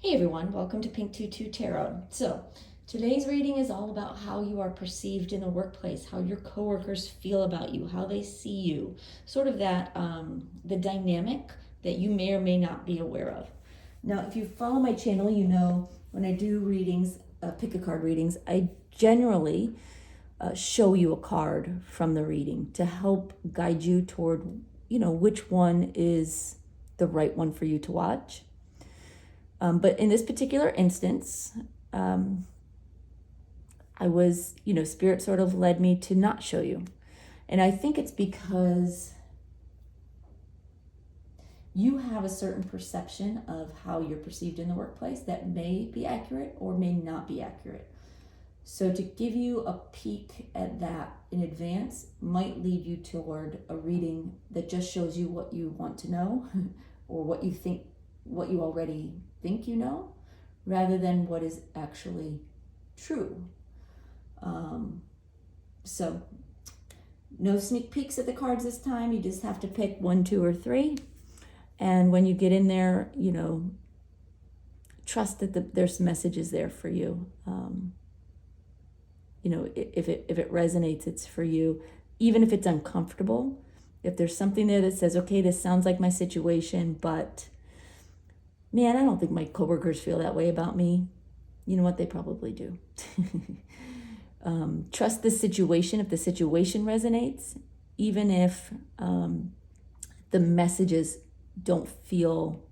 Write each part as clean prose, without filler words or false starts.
Hey everyone, welcome to Pink Tutu Tarot. So, today's reading is all about how you are perceived in the workplace, how your coworkers feel about you, how they see you, sort of that, the dynamic that you may or may not be aware of. Now, if you follow my channel, you know when I do readings, pick a card readings, I generally show you a card from the reading to help guide you toward, which one is the right one for you to watch. But in this particular instance, I was, Spirit sort of led me to not show you. And I think it's because you have a certain perception of how you're perceived in the workplace that may be accurate or may not be accurate. So to give you a peek at that in advance might lead you toward a reading that just shows you what you want to know or what you already think you know, rather than what is actually true. So no sneak peeks at the cards this time. You just have to pick 1, 2, or 3. And when you get in there, trust that there's messages there for you. If it resonates, it's for you. Even if it's uncomfortable, if there's something there that says, okay, this sounds like my situation, but man, I don't think my coworkers feel that way about me. You know what? They probably do. Trust the situation if the situation resonates, even if the messages don't feel,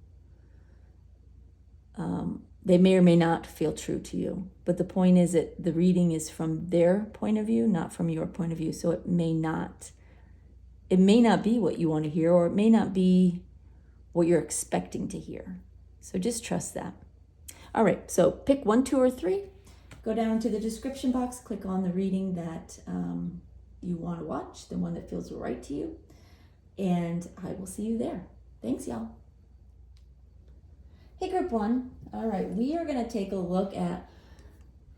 they may or may not feel true to you. But the point is that the reading is from their point of view, not from your point of view. So it may not be what you want to hear, or it may not be what you're expecting to hear. So just trust that. All right, so pick 1, 2, or 3. Go down to the description box, click on the reading that you want to watch, the one that feels right to you, and I will see you there. Thanks, y'all. Hey, group 1. All right, we are going to take a look at,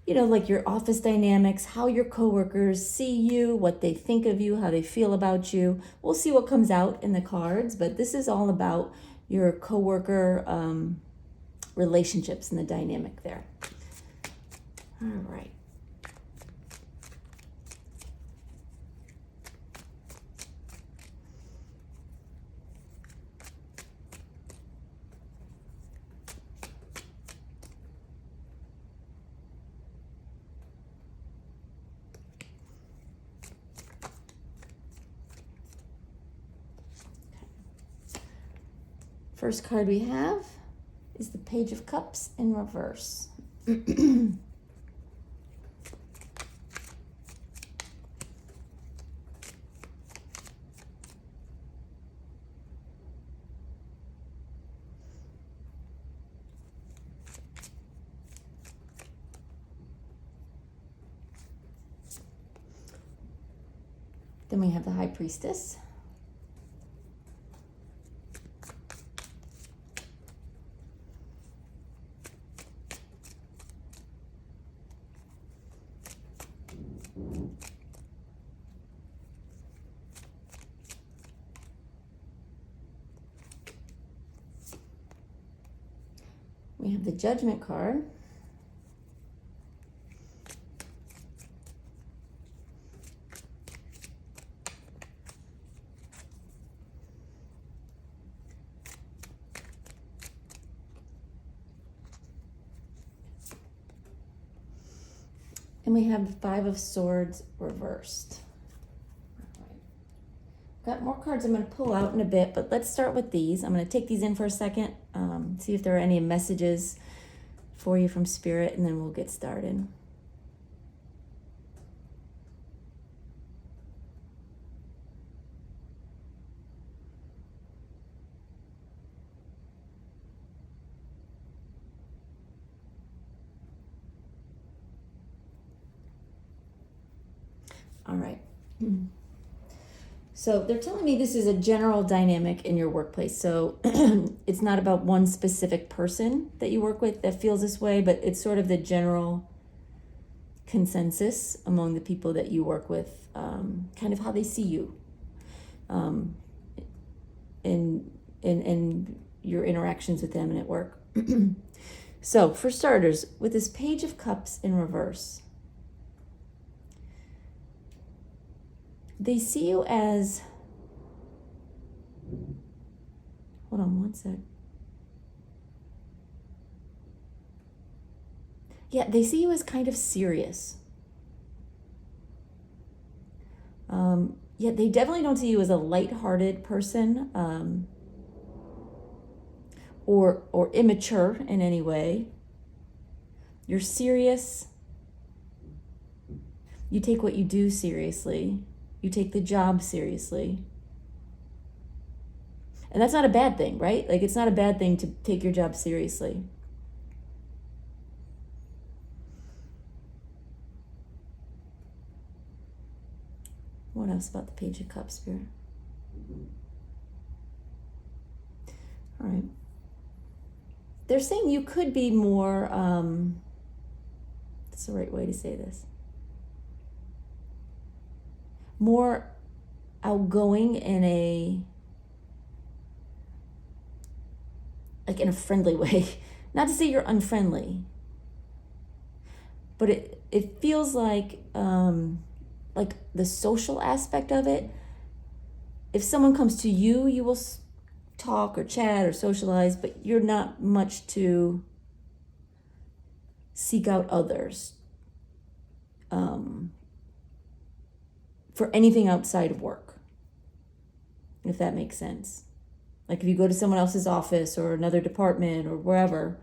like your office dynamics, how your coworkers see you, what they think of you, how they feel about you. We'll see what comes out in the cards, but this is all about your coworker relationships and the dynamic there. All right. First card we have is the Page of Cups in reverse. Then we have the High Priestess. We have the Judgment card. And we have the Five of Swords reversed. All right. Got more cards I'm going to pull out in a bit, but let's start with these. I'm going to take these in for a second, see if there are any messages for you from Spirit, and then we'll get started. All right. So they're telling me this is a general dynamic in your workplace. So it's not about one specific person that you work with that feels this way, but it's sort of the general consensus among the people that you work with, kind of how they see you, in your interactions with them and at work. So, for starters, with this Page of Cups in reverse, they see you as, hold on one sec. Yeah, they see you as kind of serious. Yeah, they definitely don't see you as a lighthearted person, or immature in any way. You're serious. You take what you do seriously. You take the job seriously. And that's not a bad thing, right? Like, it's not a bad thing to take your job seriously. What else about the Page of Cups, Spirit? All right. They're saying you could be more, that's the right way to say this, more outgoing in a friendly way. Not to say you're unfriendly, but it feels like the social aspect of it. If someone comes to you, you will talk or chat or socialize, but you're not much to seek out others for anything outside of work, if that makes sense. Like, if you go to someone else's office or another department or wherever,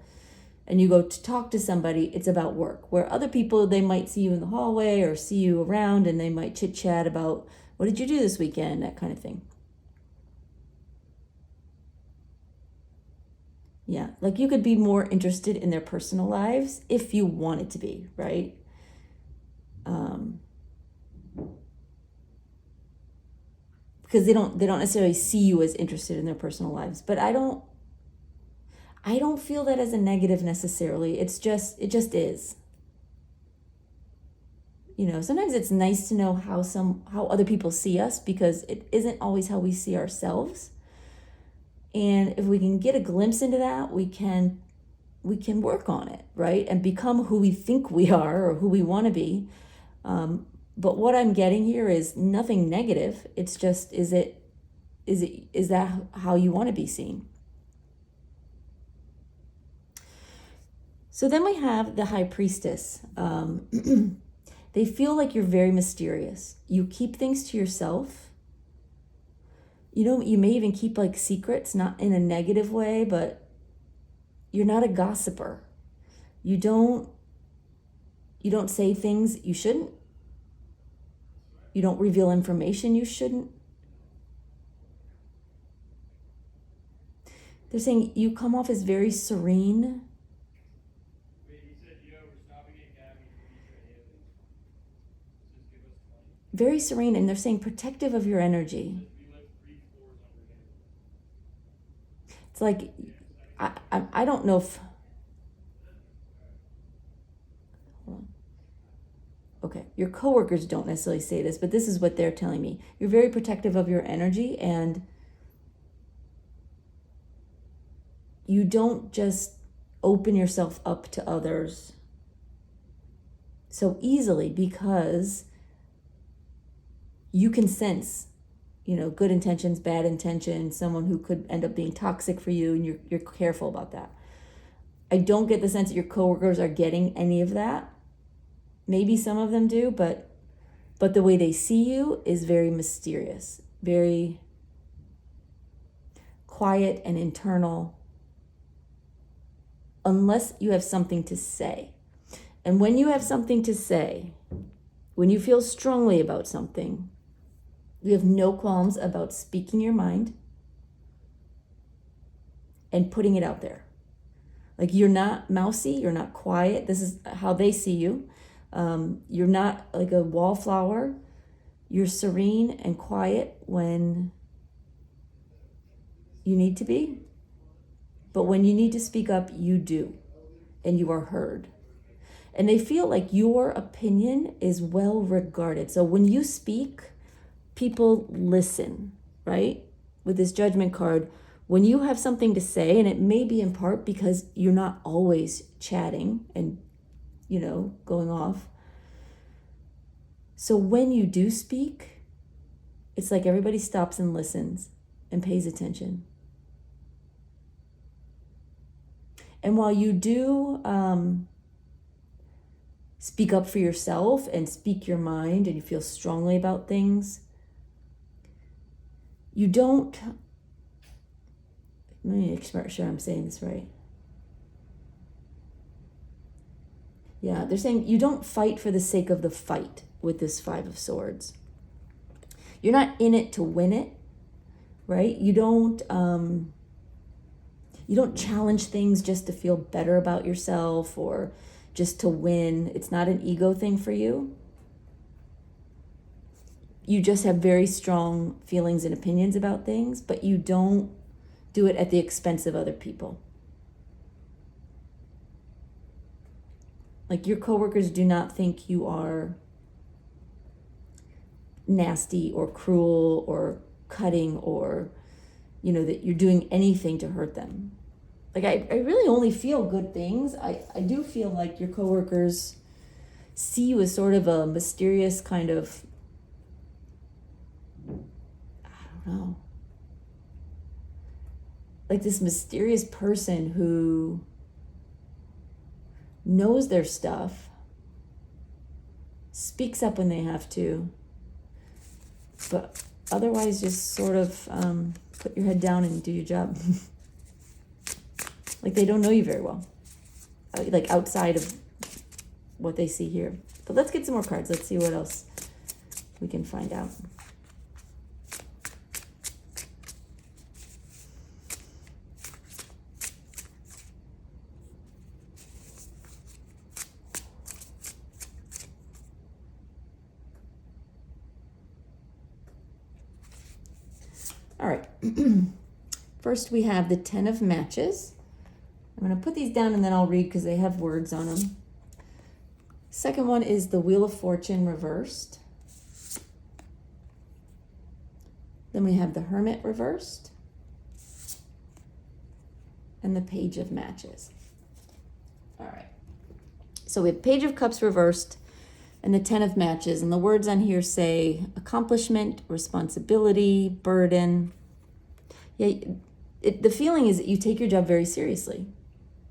and you go to talk to somebody, it's about work. Where other people, they might see you in the hallway or see you around, and they might chit chat about, what did you do this weekend, that kind of thing. Yeah, like, you could be more interested in their personal lives if you wanted to be, right? Because they don't necessarily see you as interested in their personal lives. But I don't feel that as a negative necessarily. It just is. Sometimes it's nice to know how other people see us, because it isn't always how we see ourselves. And if we can get a glimpse into that, we can work on it, right? And become who we think we are or who we want to be. But what I'm getting here is nothing negative. It's just, is that how you want to be seen? So then we have the High Priestess. They feel like you're very mysterious. You keep things to yourself. You may even keep like secrets, not in a negative way, but you're not a gossiper. You don't say things you shouldn't. You don't reveal information you shouldn't. They're saying you come off as very serene. Very serene, and they're saying protective of your energy. It's like, I don't know if, okay, your coworkers don't necessarily say this, but this is what they're telling me. You're very protective of your energy, and you don't just open yourself up to others so easily, because you can sense, good intentions, bad intentions, someone who could end up being toxic for you, and you're careful about that. I don't get the sense that your coworkers are getting any of that. Maybe some of them do, but the way they see you is very mysterious, very quiet and internal, unless you have something to say. And when you have something to say, when you feel strongly about something, you have no qualms about speaking your mind and putting it out there. Like, you're not mousy, you're not quiet. This is how they see you. You're not like a wallflower. You're serene and quiet when you need to be. But when you need to speak up, you do. And you are heard. And they feel like your opinion is well regarded. So when you speak, people listen, right? With this Judgment card, When you have something to say, and it may be in part because you're not always chatting and, going off. So when you do speak, it's like everybody stops and listens and pays attention. And while you do speak up for yourself and speak your mind and you feel strongly about things, you don't, let me make sure I'm saying this right. Yeah, they're saying you don't fight for the sake of the fight with this Five of Swords. You're not in it to win it, right? You don't challenge things just to feel better about yourself or just to win. It's not an ego thing for you. You just have very strong feelings and opinions about things, but you don't do it at the expense of other people. Like your coworkers do not think you are nasty or cruel or cutting or, that you're doing anything to hurt them. Like I really only feel good things. I do feel like your coworkers see you as sort of a mysterious kind of, I don't know, like this mysterious person who knows their stuff, speaks up when they have to, but otherwise just sort of put your head down and do your job. Like they don't know you very well, like outside of what they see here. But let's get some more cards. Let's see what else we can find out. All right. First we have the Ten of Matches. I'm going to put these down and then I'll read because they have words on them. Second one is the Wheel of Fortune reversed. Then we have the Hermit reversed. And the Page of Matches. All right. So we have Page of Cups reversed and the Ten of Matches. And the words on here say accomplishment, responsibility, burden. Yeah, the feeling is that you take your job very seriously.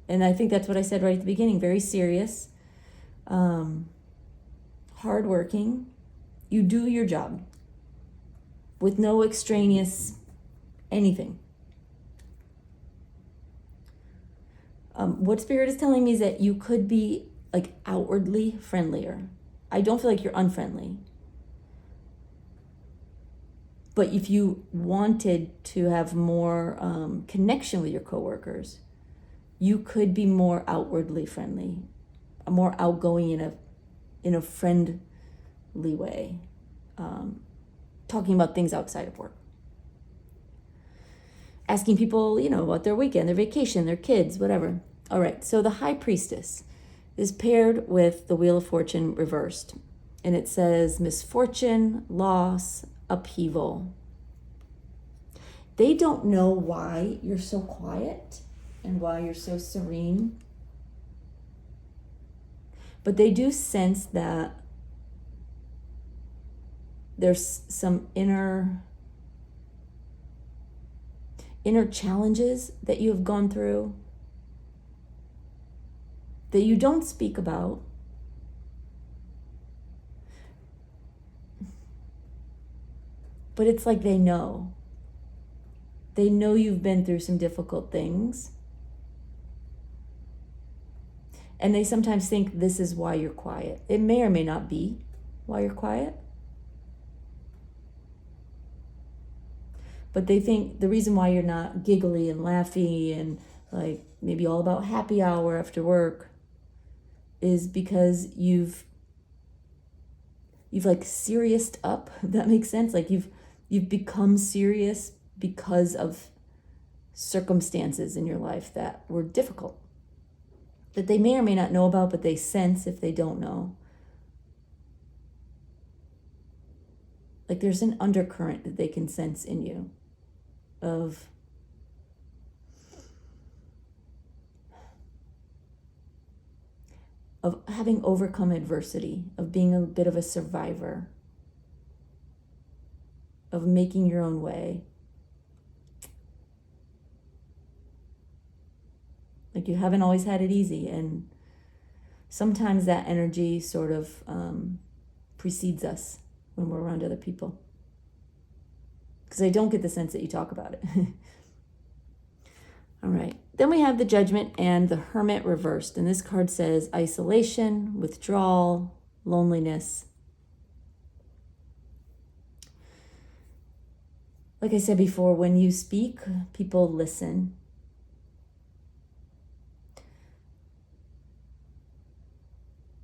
And I think that's what I said right at the beginning. Very serious, hardworking. You do your job with no extraneous anything. What Spirit is telling me is that you could be like outwardly friendlier. I don't feel like you're unfriendly. But if you wanted to have more connection with your coworkers, you could be more outwardly friendly, more outgoing in a friendly way, talking about things outside of work. Asking people, about their weekend, their vacation, their kids, whatever. All right, so the High Priestess is paired with the Wheel of Fortune reversed. And it says misfortune, loss, upheaval. They don't know why you're so quiet and why you're so serene. But they do sense that there's some inner challenges that you have gone through that you don't speak about. But it's like they know. They know you've been through some difficult things. And they sometimes think this is why you're quiet. It may or may not be why you're quiet. But they think the reason why you're not giggly and laughy and like maybe all about happy hour after work is because you've like serioused up, if that makes sense. Like you've become serious because of circumstances in your life that were difficult, that they may or may not know about, but they sense if they don't know. Like there's an undercurrent that they can sense in you of of having overcome adversity, of being a bit of a survivor, of making your own way. Like you haven't always had it easy, and sometimes that energy sort of precedes us when we're around other people. Because I don't get the sense that you talk about it. All right. Then we have the Judgment and the Hermit reversed. And this card says isolation, withdrawal, loneliness. Like I said before, when you speak, people listen.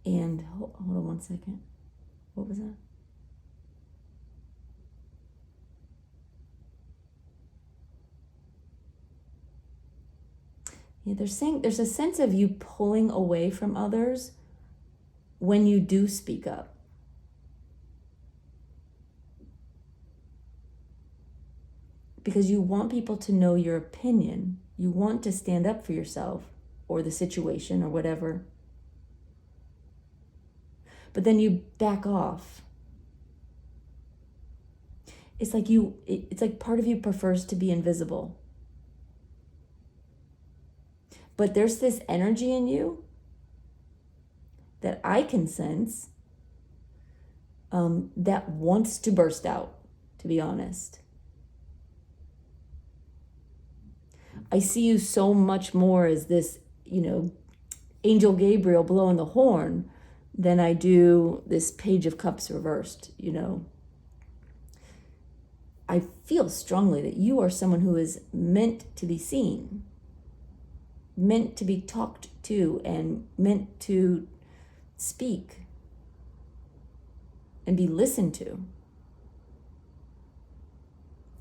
And hold on one second. What was that? Yeah, they're saying there's a sense of you pulling away from others when you do speak up. Because you want people to know your opinion. You want to stand up for yourself or the situation or whatever. But then you back off. It's like part of you prefers to be invisible. But there's this energy in you that I can sense that wants to burst out, to be honest. I see you so much more as this, Angel Gabriel blowing the horn than I do this Page of Cups reversed, I feel strongly that you are someone who is meant to be seen, meant to be talked to, and meant to speak and be listened to.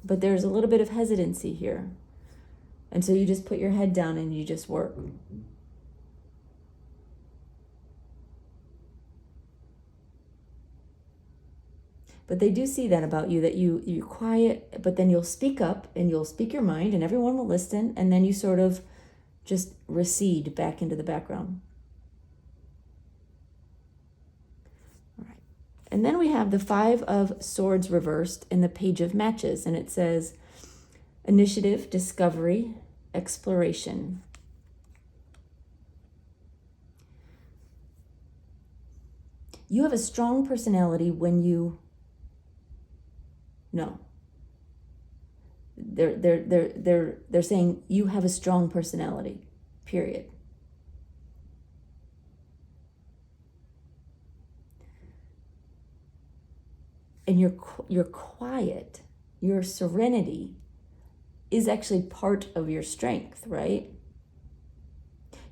But there's a little bit of hesitancy here. And so you just put your head down and you just work. But they do see that about you, that you're quiet, but then you'll speak up and you'll speak your mind and everyone will listen, and then you sort of just recede back into the background. All right. And then we have the Five of Swords reversed and the Page of Matches, and it says initiative, discovery, exploration. You have a strong personality when you No. They're saying you have a strong personality, period. And you're quiet, your serenity is actually part of your strength, right?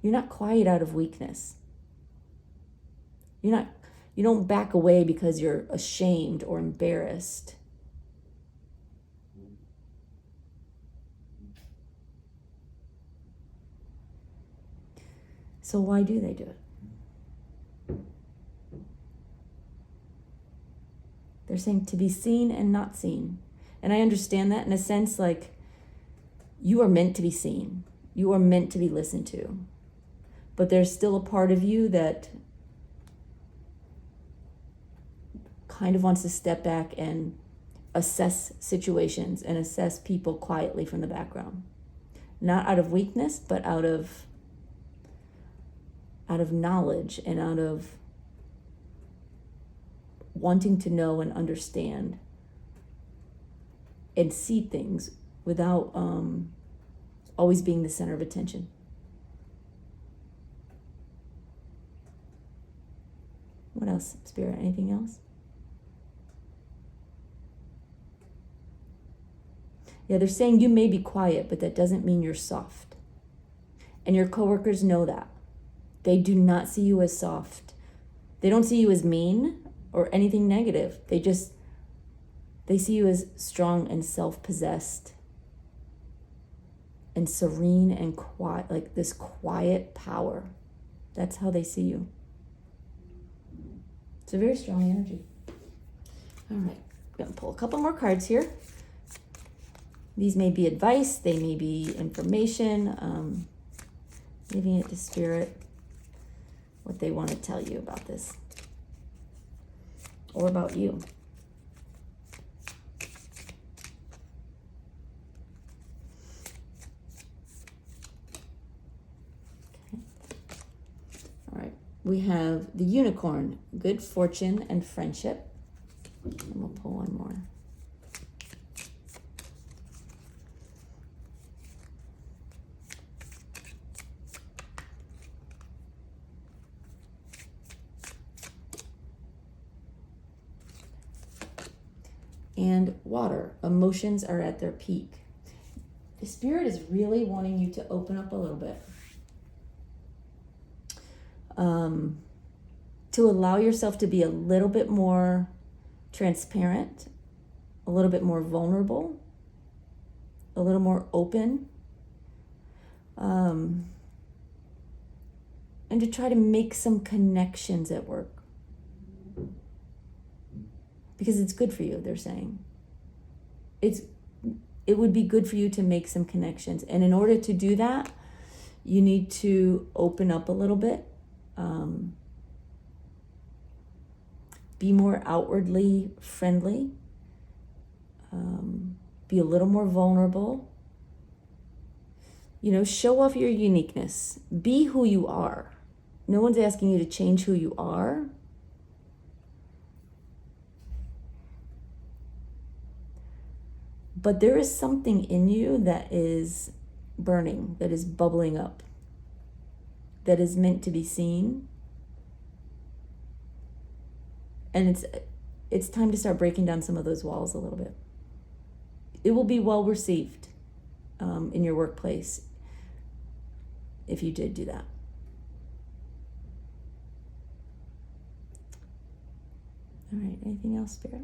You're not quiet out of weakness. You don't back away because you're ashamed or embarrassed. So why do they do it? They're saying to be seen and not seen. And I understand that in a sense, like you are meant to be seen. You are meant to be listened to. But there's still a part of you that kind of wants to step back and assess situations and assess people quietly from the background. Not out of weakness, but out of knowledge and out of wanting to know and understand and see things without always being the center of attention. What else, Spirit? Anything else? Yeah, they're saying you may be quiet, but that doesn't mean you're soft. And your coworkers know that. They do not see you as soft. They don't see you as mean or anything negative. They see you as strong and self-possessed and serene and quiet, like this quiet power. That's how they see you. It's a very strong energy. All right, I'm going to pull a couple more cards here. These may be advice, they may be information, leaving it to Spirit. what they want to tell you about this or about you. Okay. All right. We have the unicorn, good fortune and friendship. And we'll pull one more. And water, emotions are at their peak. The Spirit is really wanting you to open up a little bit. To allow yourself to be a little bit more transparent, a little bit more vulnerable, a little more open, and to try to make some connections at work. Because it's good for you, they're saying. It would be good for you to make some connections. And in order to do that, you need to open up a little bit. Be more outwardly friendly. Be a little more vulnerable. Show off your uniqueness. Be who you are. No one's asking you to change who you are. But there is something in you that is burning, that is bubbling up, that is meant to be seen. And it's time to start breaking down some of those walls a little bit. It will be well received in your workplace if you did do that. All right, anything else, Spirit?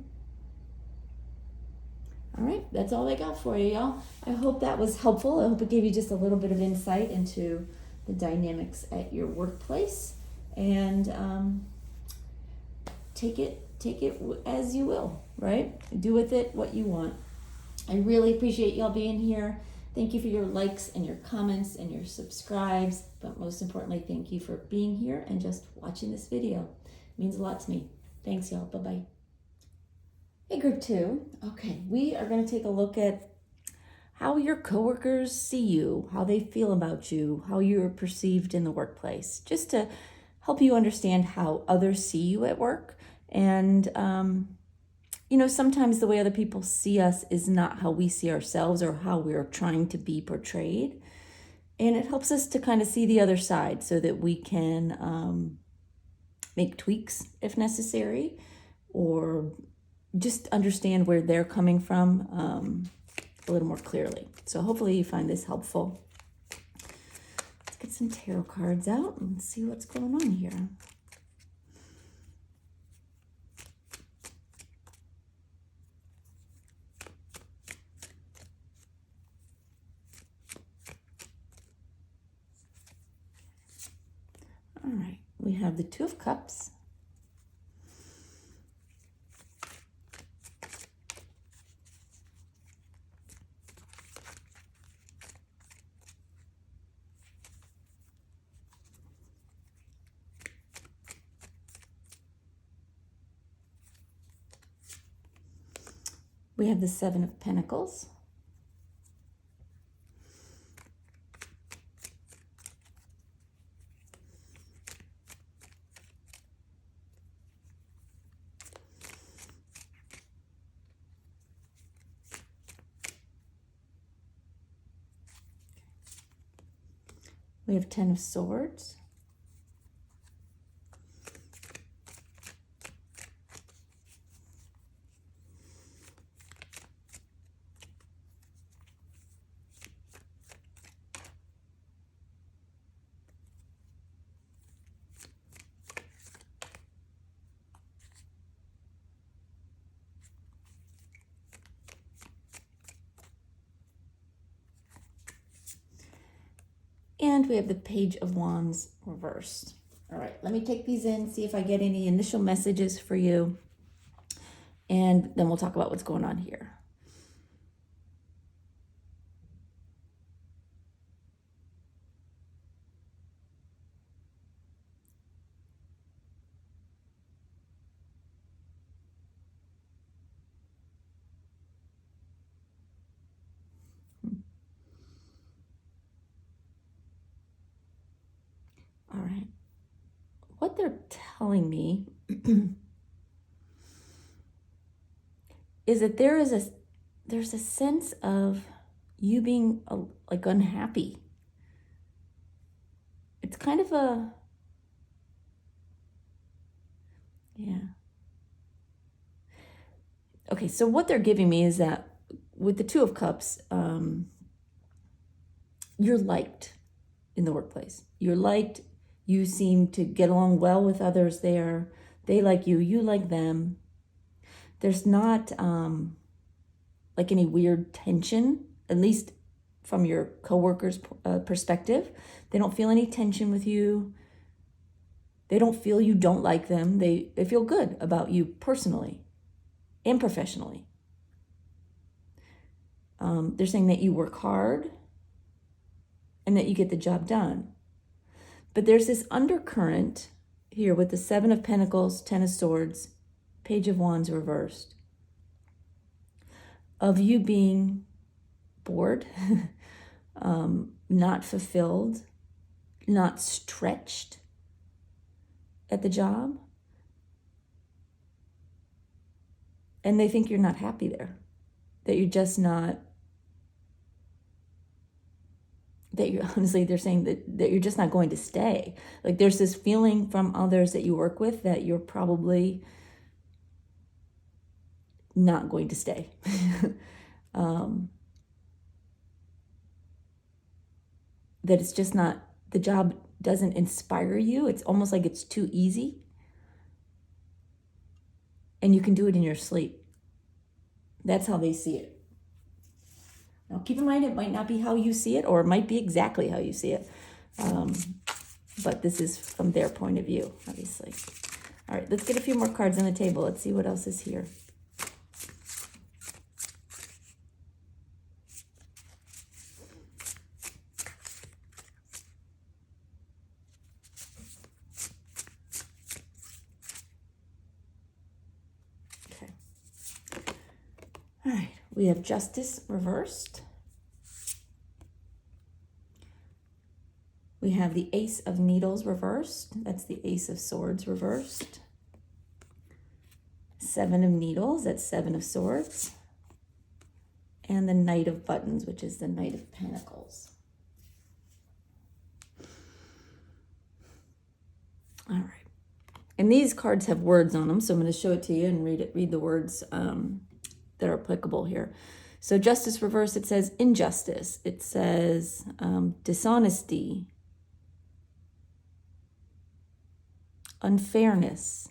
All right, that's all I got for you, y'all. I hope that was helpful. I hope it gave you just a little bit of insight into the dynamics at your workplace. And take it as you will, right? Do with it what you want. I really appreciate y'all being here. Thank you for your likes and your comments and your subscribes. But most importantly, thank you for being here and just watching this video. It means a lot to me. Thanks, y'all. Bye-bye. Hey, group 2. Okay, we are going to take a look at how your coworkers see you, how they feel about you, how you're perceived in the workplace, just to help you understand how others see you at work. And, sometimes the way other people see us is not how we see ourselves or how we're trying to be portrayed. And it helps us to kind of see the other side so that we can make tweaks if necessary, or just understand where they're coming from a little more clearly. So hopefully you find this helpful. Let's get some tarot cards out and see what's going on here. All right, we have the Two of Cups. We have the Seven of Pentacles. We have Ten of Swords. And we have the Page of Wands reversed. All right, let me take these in, see if I get any initial messages for you. And then we'll talk about what's going on here. what they're telling me is that there's a sense of you being like unhappy. It's kind of yeah. Okay, so what they're giving me is that with the Two of Cups, you're liked in the workplace. You're liked. You seem to get along well with others there. They like you. You like them. There's not like any weird tension, at least from your coworkers' perspective. They don't feel any tension with you. They don't feel you don't like them. They feel good about you personally and professionally. They're saying that you work hard and that you get the job done. But there's this undercurrent here with the Seven of Pentacles, Ten of Swords, Page of Wands reversed, of you being bored, not fulfilled, not stretched at the job. And they think you're not happy there, that you're just not, that you're honestly, they're saying that you're just not going to stay. Like there's this feeling from others that you work with that you're probably not going to stay. That it's just not, the job doesn't inspire you. It's almost like it's too easy. And you can do it in your sleep. That's how they see it. Now, keep in mind, it might not be how you see it, or it might be exactly how you see it. But this is from their point of view, obviously. All right, let's get a few more cards on the table. Let's see what else is here. Okay. All right, we have Justice reversed. We have the Ace of Needles reversed. That's the Ace of Swords reversed. Seven of Needles, that's Seven of Swords. And the Knight of Buttons, which is the Knight of Pentacles. All right. And these cards have words on them, so I'm going to show it to you and read the words that are applicable here. So Justice reversed, it says injustice. It says dishonesty, unfairness,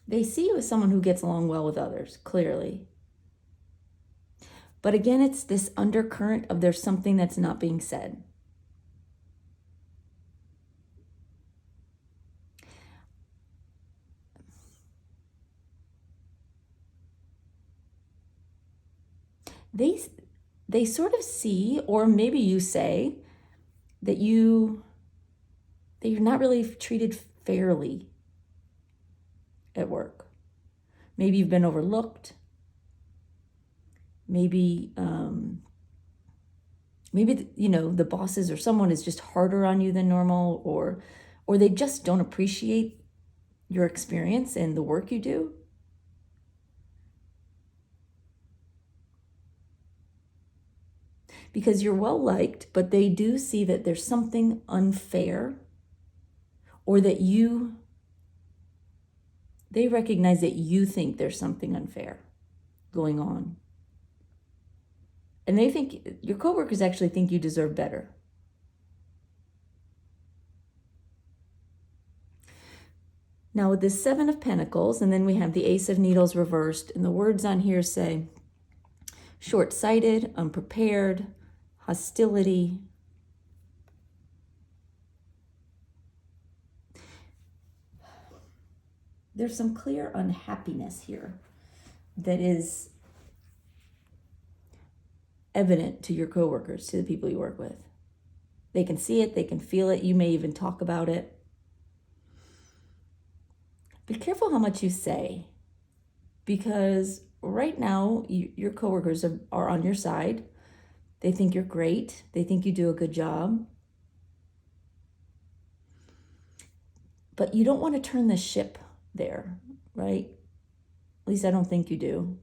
they see you as someone who gets along well with others, clearly. But again, it's this undercurrent of there's something that's not being said. They sort of see, or maybe you say, that you're not really treated fairly at work. Maybe you've been overlooked. Maybe the bosses or someone is just harder on you than normal, or they just don't appreciate your experience and the work you do. Because you're well liked, but they do see that there's something unfair, or that they recognize that you think there's something unfair going on. And they think, your coworkers actually think you deserve better. Now with this Seven of Pentacles, and then we have the Ace of Needles reversed, and the words on here say short-sighted, unprepared, hostility. There's some clear unhappiness here that is evident to your coworkers, to the people you work with. They can see it, they can feel it, you may even talk about it. Be careful how much you say, because right now your coworkers are on your side. They think you're great. They think you do a good job. But you don't want to turn the ship there, right? At least I don't think you do.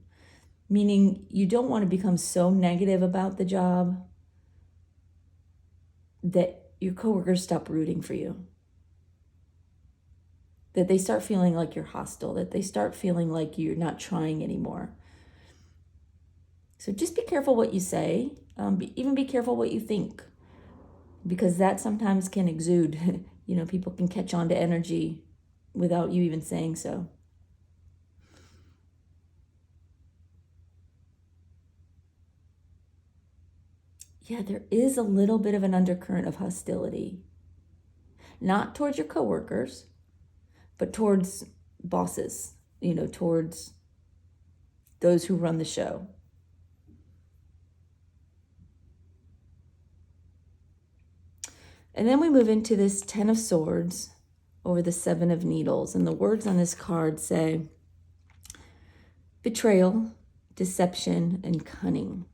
Meaning you don't want to become so negative about the job that your coworkers stop rooting for you. That they start feeling like you're hostile, that they start feeling like you're not trying anymore. So just be careful what you say, even be careful what you think, because that sometimes can exude. People can catch on to energy without you even saying so. Yeah, there is a little bit of an undercurrent of hostility, not towards your coworkers, but towards bosses, towards those who run the show. And then we move into this 10 of Swords over the 7 of Needles. And the words on this card say betrayal, deception, and cunning.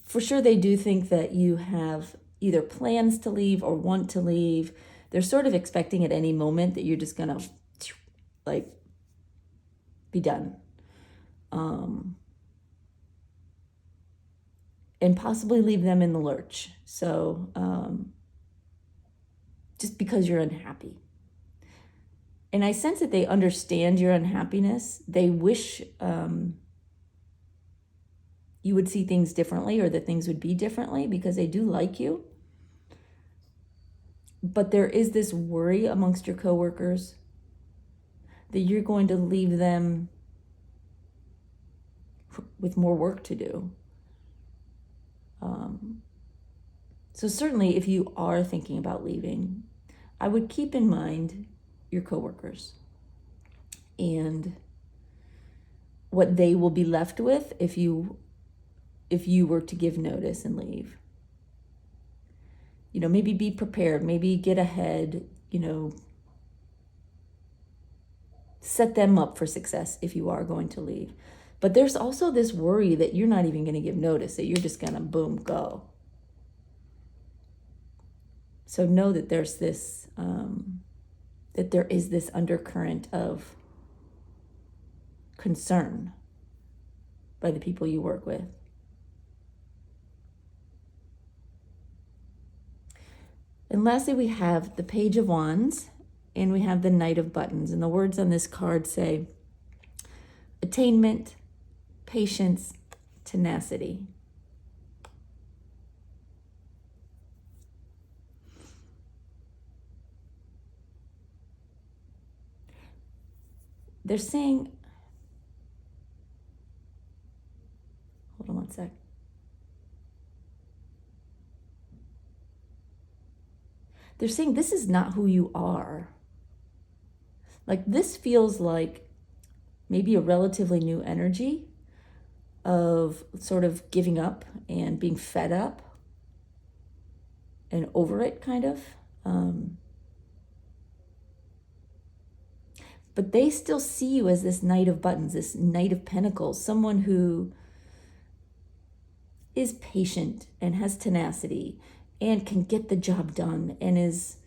For sure, they do think that you have either plans to leave or want to leave. They're sort of expecting at any moment that you're just going to be done. And possibly leave them in the lurch. So just because you're unhappy. And I sense that they understand your unhappiness. They wish you would see things differently, or that things would be differently, because they do like you. But there is this worry amongst your coworkers that you're going to leave them with more work to do. So certainly if you are thinking about leaving, I would keep in mind your coworkers and what they will be left with if you were to give notice and leave. Maybe be prepared, maybe get ahead, set them up for success if you are going to leave. But there's also this worry that you're not even going to give notice, that you're just going to boom, go. So know that there's this, that there is this undercurrent of concern by the people you work with. And lastly, we have the Page of Wands and we have the Knight of Buttons. And the words on this card say attainment, patience, tenacity. They're saying, hold on one sec. They're saying this is not who you are. Like, this feels like maybe a relatively new energy of sort of giving up and being fed up and over it, kind of. But they still see you as this Knight of Buttons, this Knight of Pentacles, someone who is patient and has tenacity and can get the job done and is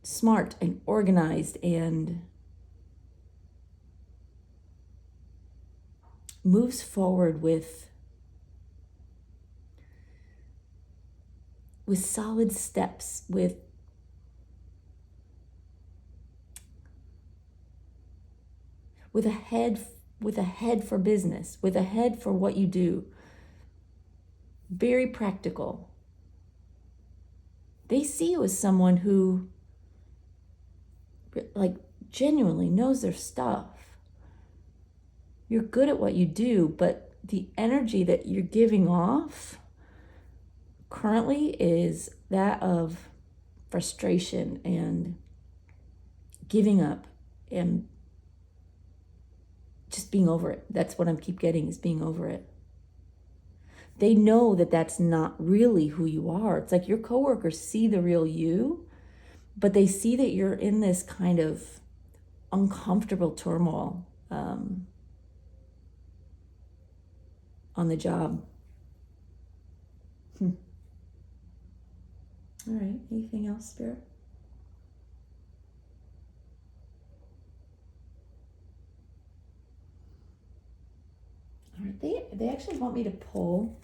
smart and organized and moves forward with solid steps, with a head for business, with a head for what you do. Very practical. They see you as someone who genuinely knows their stuff. You're good at what you do, but the energy that you're giving off currently is that of frustration and giving up and just being over it. That's what I keep getting, is being over it. They know that that's not really who you are. It's like your coworkers see the real you, but they see that you're in this kind of uncomfortable turmoil, on the job. All right, anything else, Spirit? All right, they actually want me to pull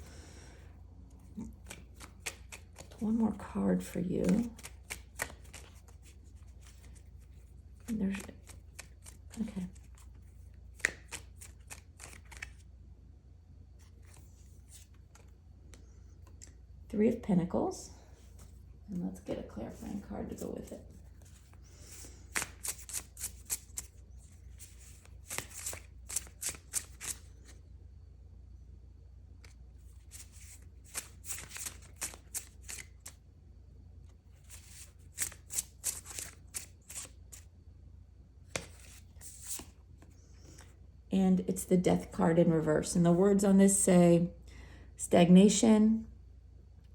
one more card for you. And there's, okay. Three of Pentacles. And let's get a clarifying card to go with it. And it's the Death card in reverse. And the words on this say stagnation,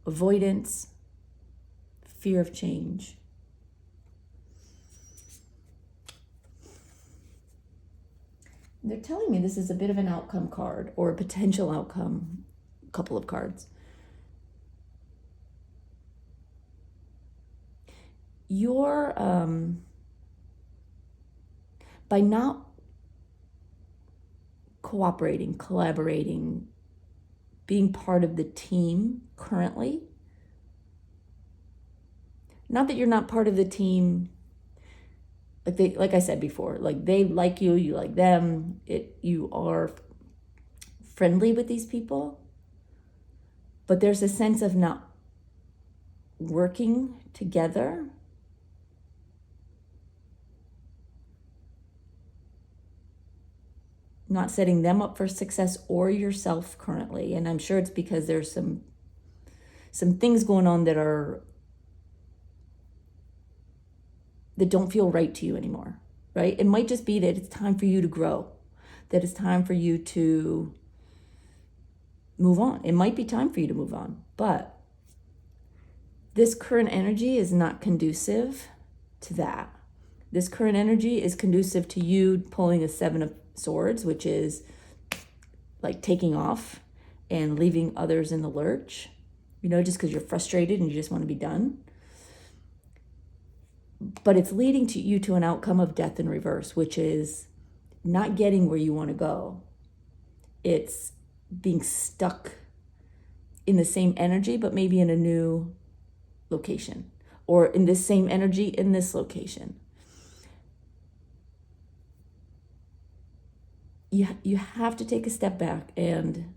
avoidance, fear of change. And they're telling me this is a bit of an outcome card or a potential outcome, couple of cards. You're, by not cooperating, collaborating, being part of the team currently. Not that you're not part of the team, like I said before, like they like you, you like them, you are friendly with these people, but there's a sense of not working together. Not setting them up for success or yourself currently. And I'm sure it's because there's some things going on that don't feel right to you anymore, right? It might just be that it's time for you to grow, that it's time for you to move on. It might be time for you to move on, but this current energy is not conducive to that. This current energy is conducive to you pulling a Seven of Swords, which is like taking off and leaving others in the lurch, just because you're frustrated and you just want to be done. But it's leading to you to an outcome of death in reverse, which is not getting where you want to go. It's being stuck in the same energy, but maybe in a new location, or in this same energy in this location. You have to take a step back and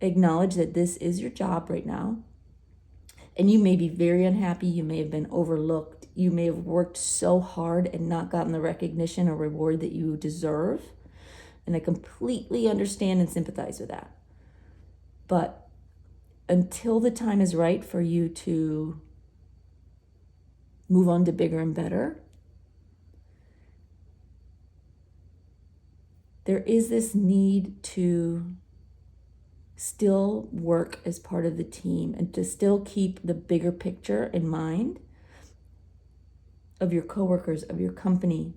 acknowledge that this is your job right now. And you may be very unhappy. You may have been overlooked. You may have worked so hard and not gotten the recognition or reward that you deserve. And I completely understand and sympathize with that. But until the time is right for you to move on to bigger and better, there is this need to still work as part of the team and to still keep the bigger picture in mind of your coworkers, of your company.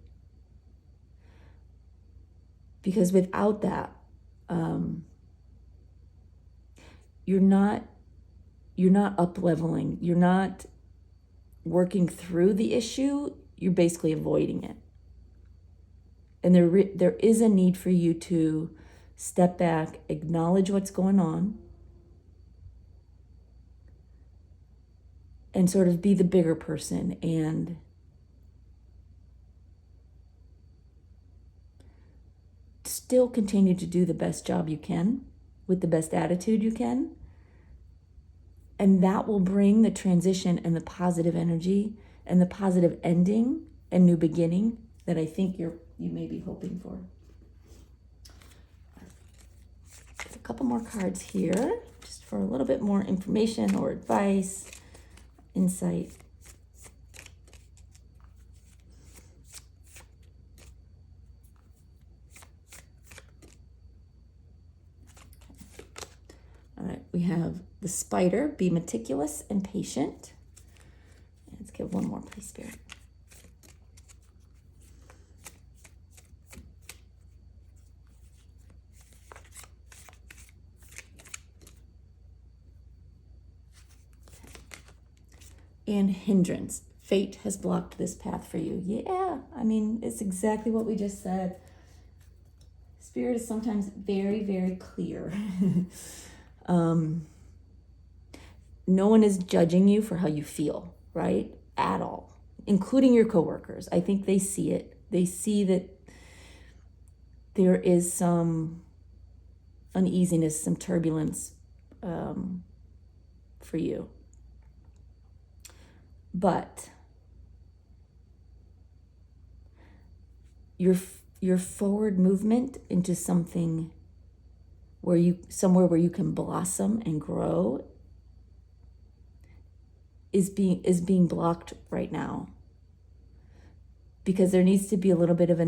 Because without that, you're not up-leveling. You're not working through the issue. You're basically avoiding it. And there is a need for you to step back, acknowledge what's going on, and sort of be the bigger person and still continue to do the best job you can with the best attitude you can. And that will bring the transition and the positive energy and the positive ending and new beginning that I think you may be hoping for. A couple more cards here, just for a little bit more information or advice, insight. All right, we have the Spider, be meticulous and patient. Let's give one more, please, Spirit. and hindrance. Fate has blocked this path for you. Yeah, I mean, it's exactly what we just said. Spirit is sometimes very, very clear. No one is judging you for how you feel, right? At all, including your coworkers. I think they see it. They see that there is some uneasiness, some turbulence for you. But your forward movement into somewhere where you can blossom and grow is being blocked right now, because there needs to be a little bit of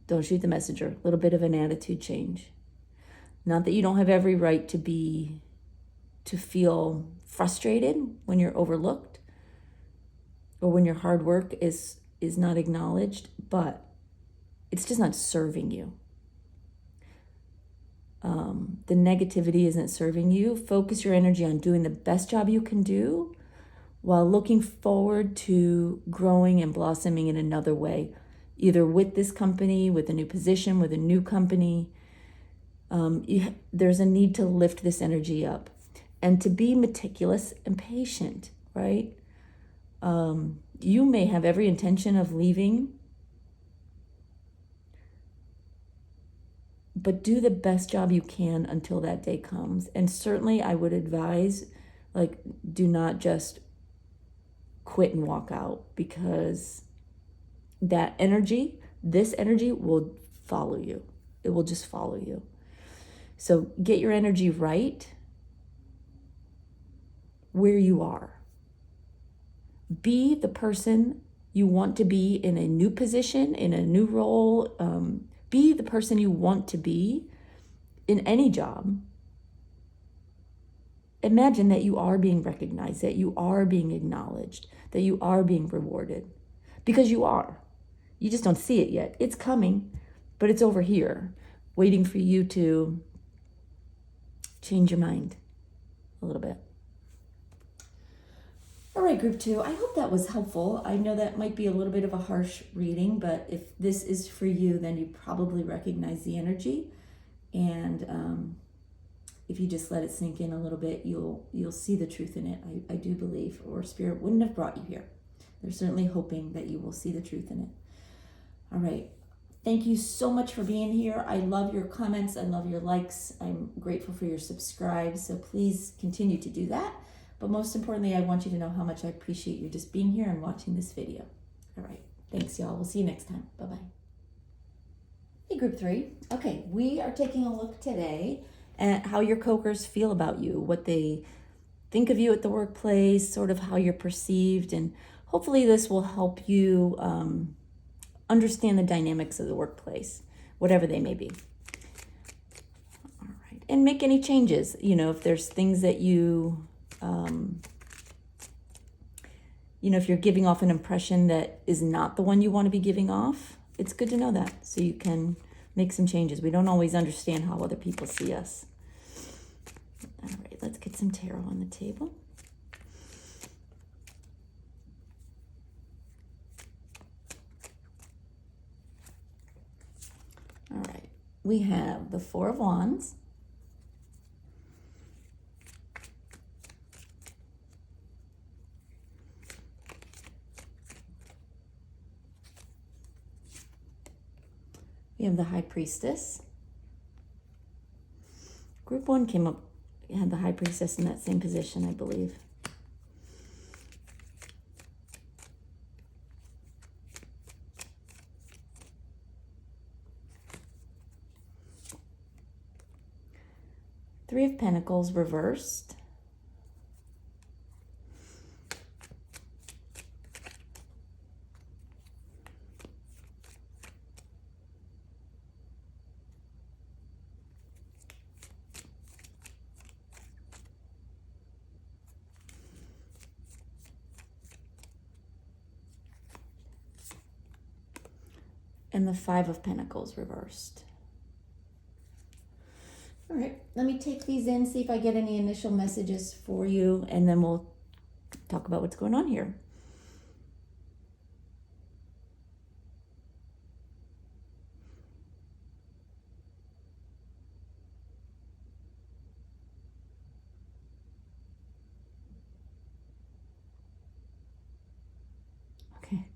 don't shoot the messenger, a little bit of an attitude change. Not that you don't have every right to feel frustrated when you're overlooked or when your hard work is not acknowledged, but it's just not serving you. The negativity isn't serving you. Focus your energy on doing the best job you can do while looking forward to growing and blossoming in another way, either with this company, with a new position, with a new company. There's a need to lift this energy up and to be meticulous and patient, right? You may have every intention of leaving, but do the best job you can until that day comes. And certainly I would advise, do not just quit and walk out, because this energy will follow you. It will just follow you. So get your energy right where you are. Be the person you want to be in a new position, in a new role. Be the person you want to be in any job. Imagine that you are being recognized, that you are being acknowledged, that you are being rewarded, because you are. You just don't see it yet. It's coming, but it's over here, waiting for you to change your mind a little bit. All right, group 2, I hope that was helpful. I know that might be a little bit of a harsh reading, but if this is for you, then you probably recognize the energy. And if you just let it sink in a little bit, you'll see the truth in it. I do believe, or Spirit wouldn't have brought you here. They're certainly hoping that you will see the truth in it. All right. Thank you so much for being here. I love your comments. I love your likes. I'm grateful for your subscribes. So please continue to do that. But most importantly, I want you to know how much I appreciate you just being here and watching this video. All right. Thanks, y'all. We'll see you next time. Bye-bye. Hey, group 3. Okay, we are taking a look today at how your coworkers feel about you, what they think of you at the workplace, sort of how you're perceived. And hopefully this will help you understand the dynamics of the workplace, whatever they may be. All right. And make any changes. If there's things that if you're giving off an impression that is not the one you want to be giving off, it's good to know that so you can make some changes. We don't always understand how other people see us. All right, let's get some tarot on the table. All right, we have the 4 of Wands, we have the High Priestess. Group 1 came up, had the High Priestess in that same position, I believe. Three of Pentacles reversed. And the 5 of Pentacles reversed. All right, let me take these in, see if I get any initial messages for you, and then we'll talk about what's going on here. Okay.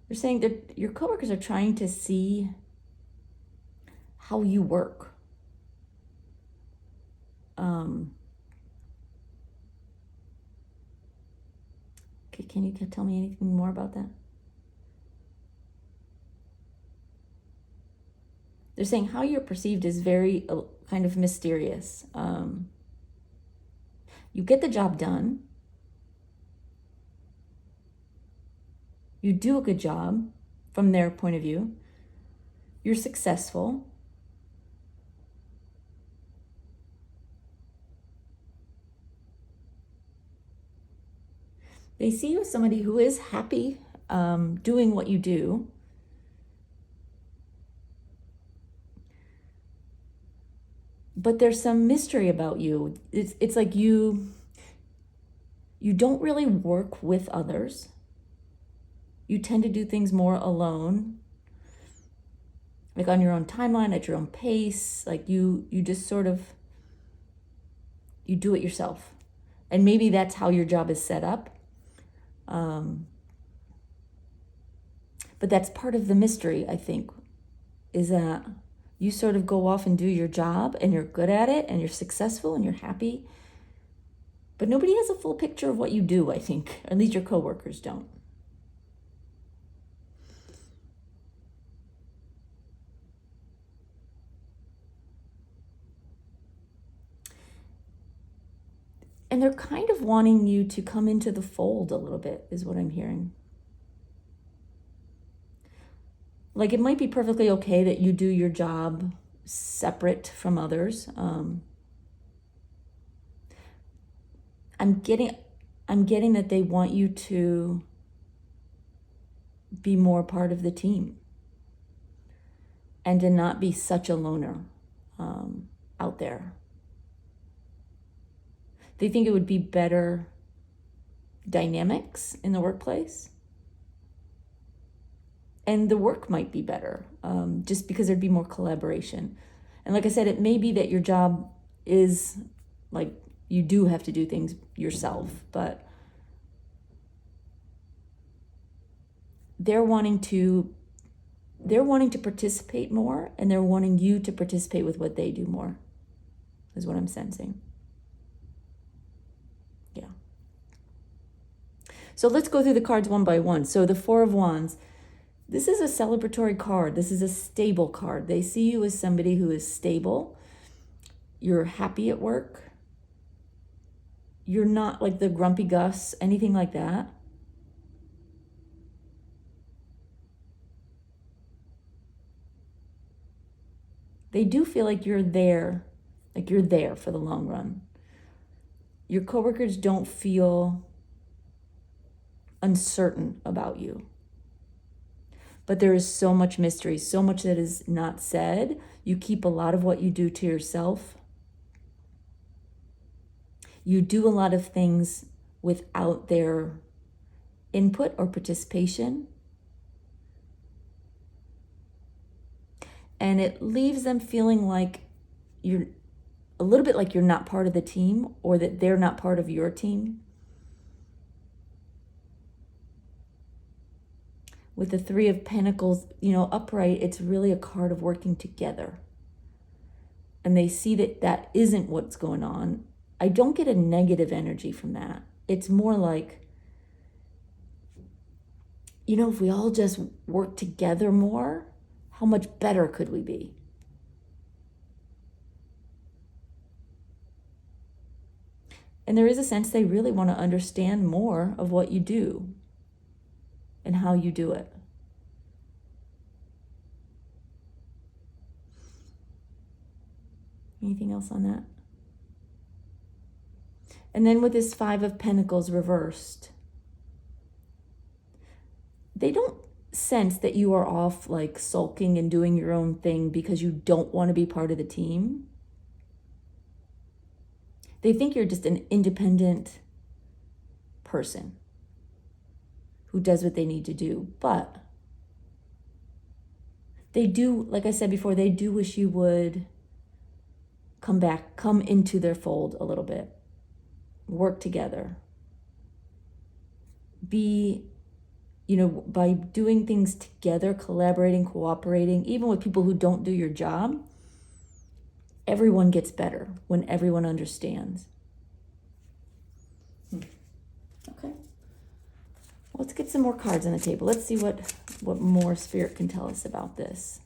They're saying that your coworkers are trying to see how you work. Okay, can you tell me anything more about that? They're saying how you're perceived is very kind of mysterious. You get the job done. You do a good job from their point of view. You're successful. They see you as somebody who is happy doing what you do. But there's some mystery about you. It's like you don't really work with others. You tend to do things more alone, like on your own timeline, at your own pace. Like you just sort of, you do it yourself. And maybe that's how your job is set up. But that's part of the mystery, I think, is that you sort of go off and do your job and you're good at it and you're successful and you're happy. But nobody has a full picture of what you do, I think. At least your coworkers don't. And they're kind of wanting you to come into the fold a little bit, is what I'm hearing. Like, it might be perfectly okay that you do your job separate from others. I'm getting that they want you to be more part of the team and to not be such a loner out there. They think it would be better dynamics in the workplace. And the work might be better, just because there'd be more collaboration. And like I said, it may be that your job is like, you do have to do things yourself, but they're wanting to participate more, and they're wanting you to participate with what they do more, is what I'm sensing. Yeah. So let's go through the cards one by one. So the Four of Wands, this is a celebratory card. This is a stable card. They see you as somebody who is stable. You're happy at work. You're not like the grumpy Gus, anything like that. They do feel like you're there for the long run. Your coworkers don't feel uncertain about you. But there is so much mystery, so much that is not said. You keep a lot of what you do to yourself. You do a lot of things without their input or participation. And it leaves them feeling like you're a little bit like you're not part of the team, or that they're not part of your team. With the Three of Pentacles, upright, it's really a card of working together. And they see that that isn't what's going on. I don't get a negative energy from that. It's more like, if we all just work together more, how much better could we be? And there is a sense they really want to understand more of what you do and how you do it. Anything else on that? And then with this Five of Pentacles reversed, they don't sense that you are off like sulking and doing your own thing because you don't want to be part of the team. They think you're just an independent person who does what they need to do. But they do, like I said before, they do wish you would come into their fold a little bit, work together, be, by doing things together, collaborating, cooperating, even with people who don't do your job, everyone gets better when everyone understands. Okay. Let's get some more cards on the table. Let's see what more Spirit can tell us about this.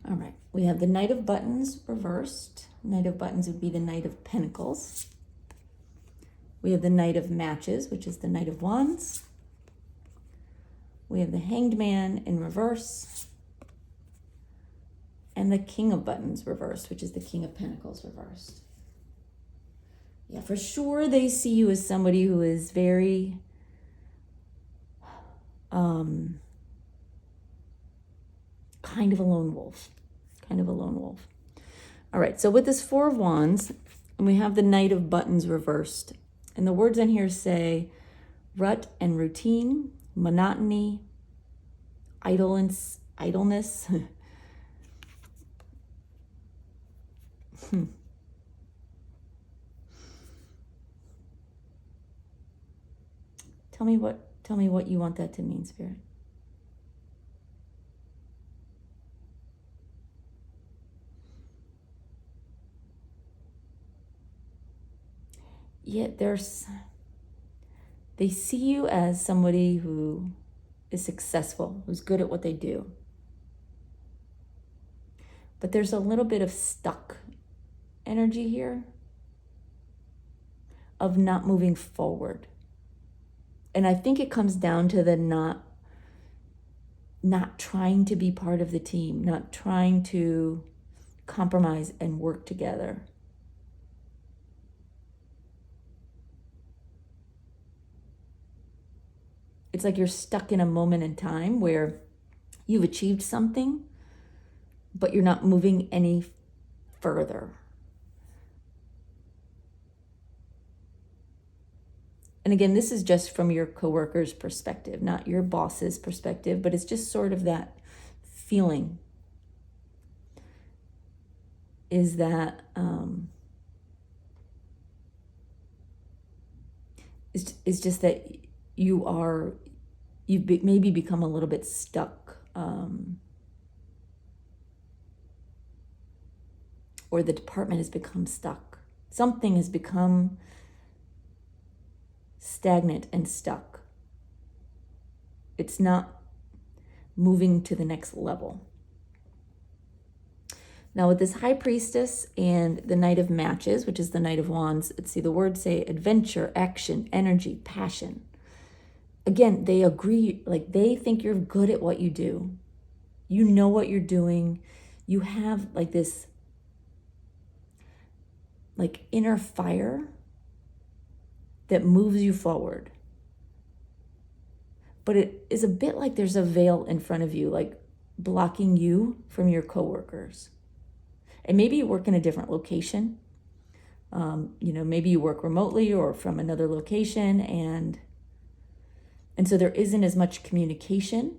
All right, we have the Knight of Buttons reversed. Knight of Buttons would be the Knight of Pentacles. We have the Knight of Matches, which is the Knight of Wands. We have the Hanged Man in reverse. And the King of Buttons reversed, which is the King of Pentacles reversed. Yeah, for sure they see you as somebody who is very kind of a lone wolf. All right, so with this Four of Wands, and we have the Knight of Buttons reversed. And the words in here say rut and routine, monotony, idleness. Tell me what you want that to mean, Spirit. Yet they see you as somebody who is successful, who's good at what they do. But there's a little bit of stuck energy here of not moving forward. And I think it comes down to the not trying to be part of the team, not trying to compromise and work together. It's like you're stuck in a moment in time where you've achieved something, but you're not moving any further. And again, this is just from your coworker's perspective, not your boss's perspective, but it's just sort of that feeling is that it's just that you've maybe become a little bit stuck, or the department has become stuck. Something has become stagnant and stuck. It's not moving to the next level. Now with this High Priestess and the Knight of Matches, which is the Knight of Wands, let's see, the words say adventure, action, energy, passion. Again, they agree, like they think you're good at what you do. You know what you're doing. You have like this like inner fire that moves you forward. But it is a bit like there's a veil in front of you, like blocking you from your coworkers. And maybe you work in a different location. Maybe you work remotely or from another location, and so there isn't as much communication.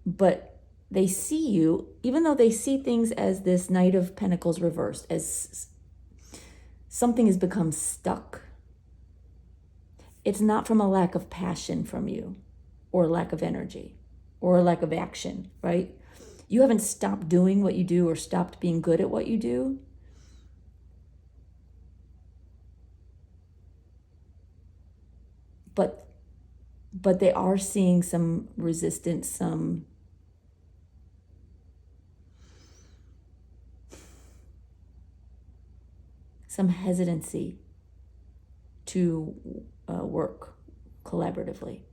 But they see you, even though they see things as this Knight of Pentacles reversed, as something has become stuck. It's not from a lack of passion from you, or a lack of energy, or a lack of action, right? You haven't stopped doing what you do or stopped being good at what you do. But they are seeing some resistance, some hesitancy to work collaboratively.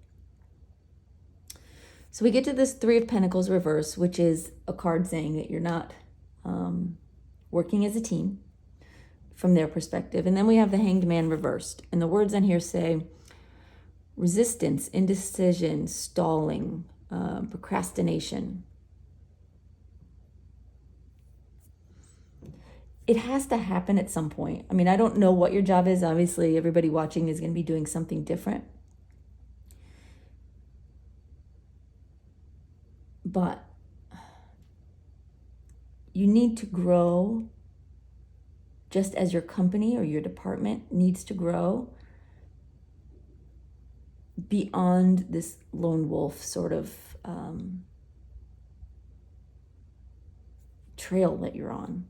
So we get to this Three of Pentacles reverse, which is a card saying that you're not working as a team from their perspective. And then we have the Hanged Man reversed. And the words on here say resistance, indecision, stalling, procrastination. It has to happen at some point. I mean, I don't know what your job is. Obviously, everybody watching is going to be doing something different. But you need to grow just as your company or your department needs to grow beyond this lone wolf sort of trail that you're on.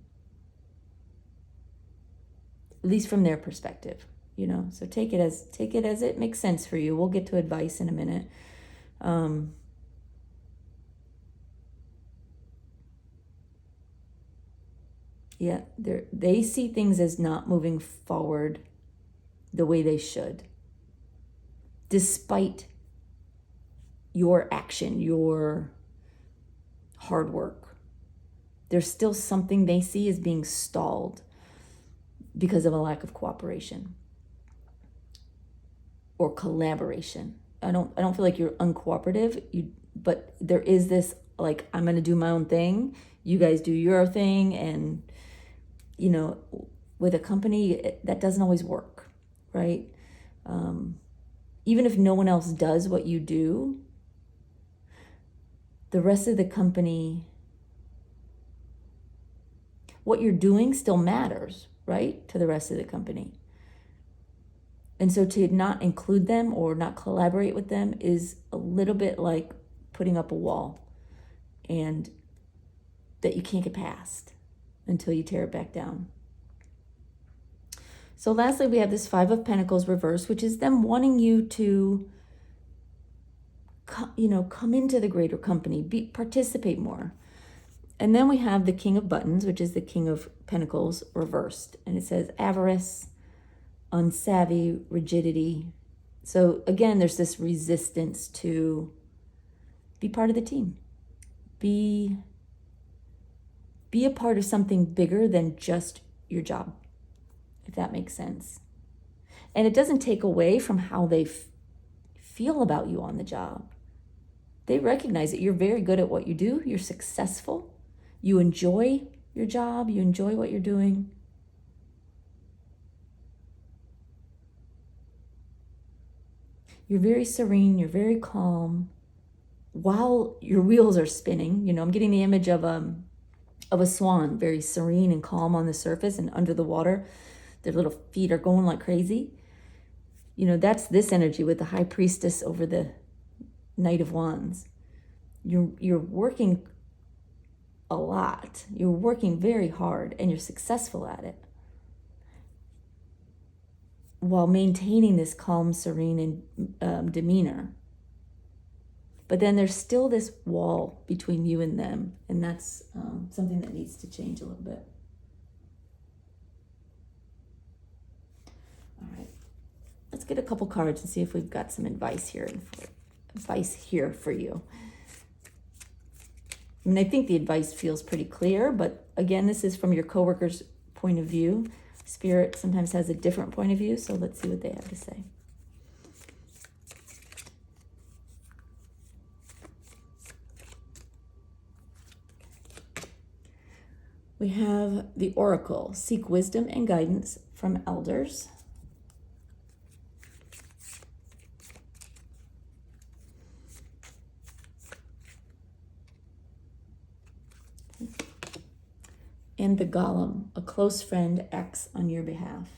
At least from their perspective, you know. So take it as it makes sense for you. We'll get to advice in a minute. Yeah, they see things as not moving forward the way they should, despite your action, your hard work. There's still something they see as being stalled because of a lack of cooperation or collaboration. I don't feel like you're uncooperative, but there is this, like, I'm going to do my own thing, you guys do your thing, and you know, with a company, that doesn't always work, right? Even if no one else does what you do, the rest of the company, what you're doing still matters, right? To the rest of the company. And so to not include them or not collaborate with them is a little bit like putting up a wall and that you can't get past until you tear it back down. So lastly, we have this Five of Pentacles reverse, which is them wanting you to, come into the greater company, participate more. And then we have the King of Buttons, which is the King of Pentacles reversed. And it says avarice, unsavvy, rigidity. So again, there's this resistance to be part of the team. Be a part of something bigger than just your job, if that makes sense. And it doesn't take away from how they feel about you on the job. They recognize that you're very good at what you do. You're successful. You enjoy your job. You enjoy what you're doing. You're very serene. You're very calm while your wheels are spinning. You know, I'm getting the image of a swan, very serene and calm on the surface, and under the water, their little feet are going like crazy. You know, that's this energy with the High Priestess over the Knight of Wands. You're working a lot. You're working very hard, and you're successful at it, while maintaining this calm, serene, and demeanor. But then there's still this wall between you and them, and that's something that needs to change a little bit. All right, let's get a couple cards and see if we've got some advice here for you. I mean, I think the advice feels pretty clear, but again, this is from your coworker's point of view. Spirit sometimes has a different point of view, so let's see what they have to say. We have the Oracle. Seek wisdom and guidance from elders. And the Golem. A close friend acts on your behalf.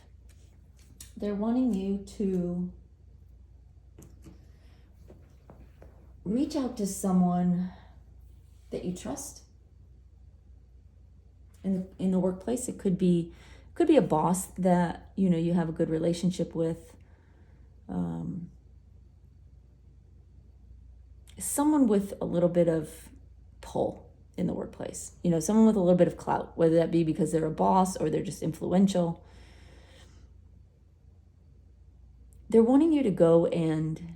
They're wanting you to reach out to someone that you trust. In the workplace, it could be a boss that you have a good relationship with, someone with a little bit of pull in the workplace, someone with a little bit of clout, whether that be because they're a boss or they're just influential. They're wanting you to go and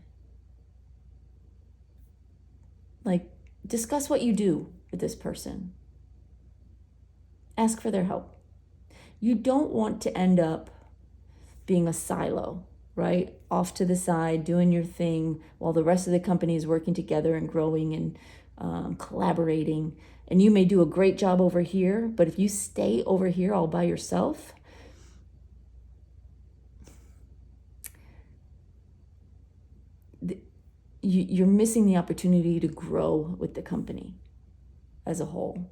Like, discuss what you do with this person. Ask for their help. You don't want to end up being a silo, right? Off to the side, doing your thing while the rest of the company is working together and growing and collaborating. And you may do a great job over here, but if you stay over here all by yourself, you're missing the opportunity to grow with the company as a whole.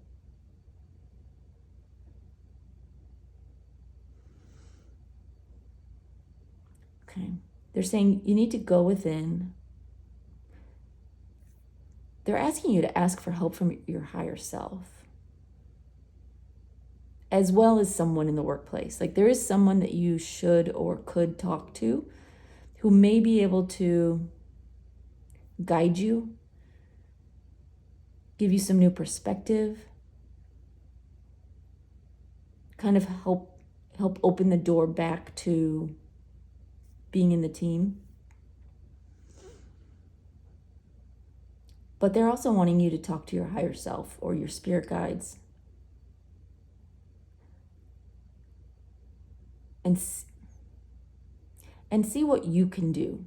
Okay. They're saying you need to go within. They're asking you to ask for help from your higher self, as well as someone in the workplace. Like, there is someone that you should or could talk to who may be able to guide you, give you some new perspective, kind of help open the door back to being in the team. But they're also wanting you to talk to your higher self or your spirit guides and see what you can do.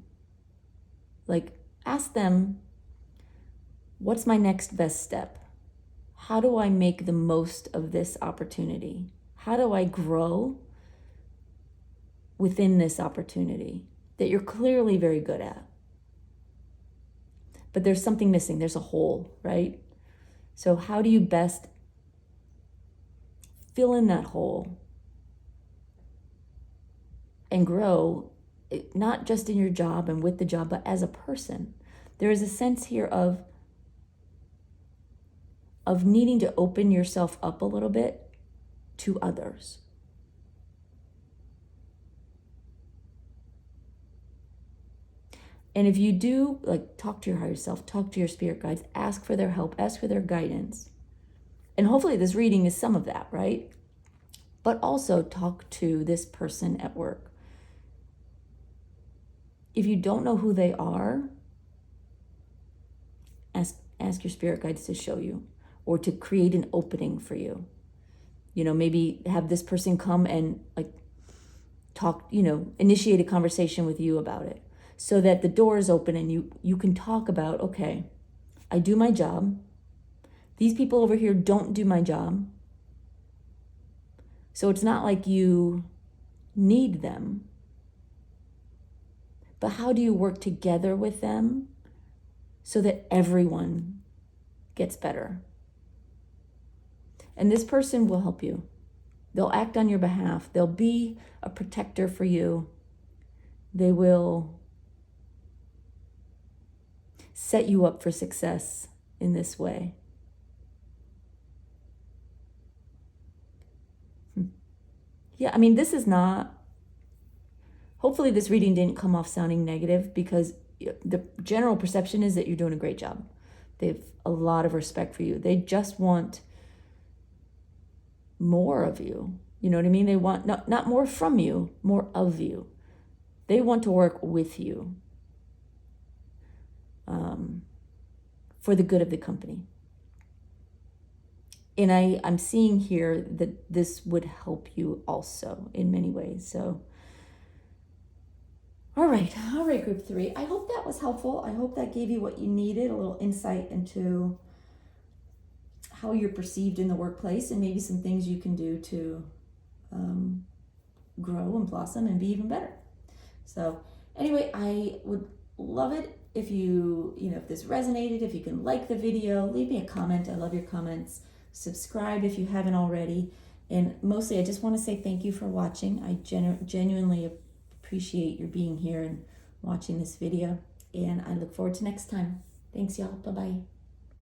Like, ask them, what's my next best step? How do I make the most of this opportunity? How do I grow within this opportunity that you're clearly very good at? But there's something missing. There's a hole, right? So how do you best fill in that hole and grow, not just in your job and with the job, but as a person? There is a sense here of needing to open yourself up a little bit to others. And if you do, like, talk to your higher self, talk to your spirit guides, ask for their help, ask for their guidance. And hopefully this reading is some of that, right? But also talk to this person at work. If you don't know who they are, ask your spirit guides to show you or to create an opening for you. You know, maybe have this person come and like talk, initiate a conversation with you about it, so that the door is open and you can talk about, okay, I do my job. These people over here don't do my job. So it's not like you need them. But how do you work together with them so that everyone gets better? And this person will help you. They'll act on your behalf. They'll be a protector for you. They will set you up for success in this way. Yeah, I mean, this is not, hopefully this reading didn't come off sounding negative, because the general perception is that you're doing a great job. They have a lot of respect for you. They just want more of you. You know what I mean? They want not more from you, more of you. They want to work with you for the good of the company. And I'm seeing here that this would help you also in many ways. So, all right, group 3. I hope that was helpful. I hope that gave you what you needed, a little insight into how you're perceived in the workplace and maybe some things you can do to grow and blossom and be even better. So anyway, I would love it if if this resonated, if you can like the video, leave me a comment. I love your comments. Subscribe if you haven't already. And mostly, I just want to say thank you for watching. I genuinely appreciate your being here and watching this video. And I look forward to next time. Thanks, y'all. Bye-bye.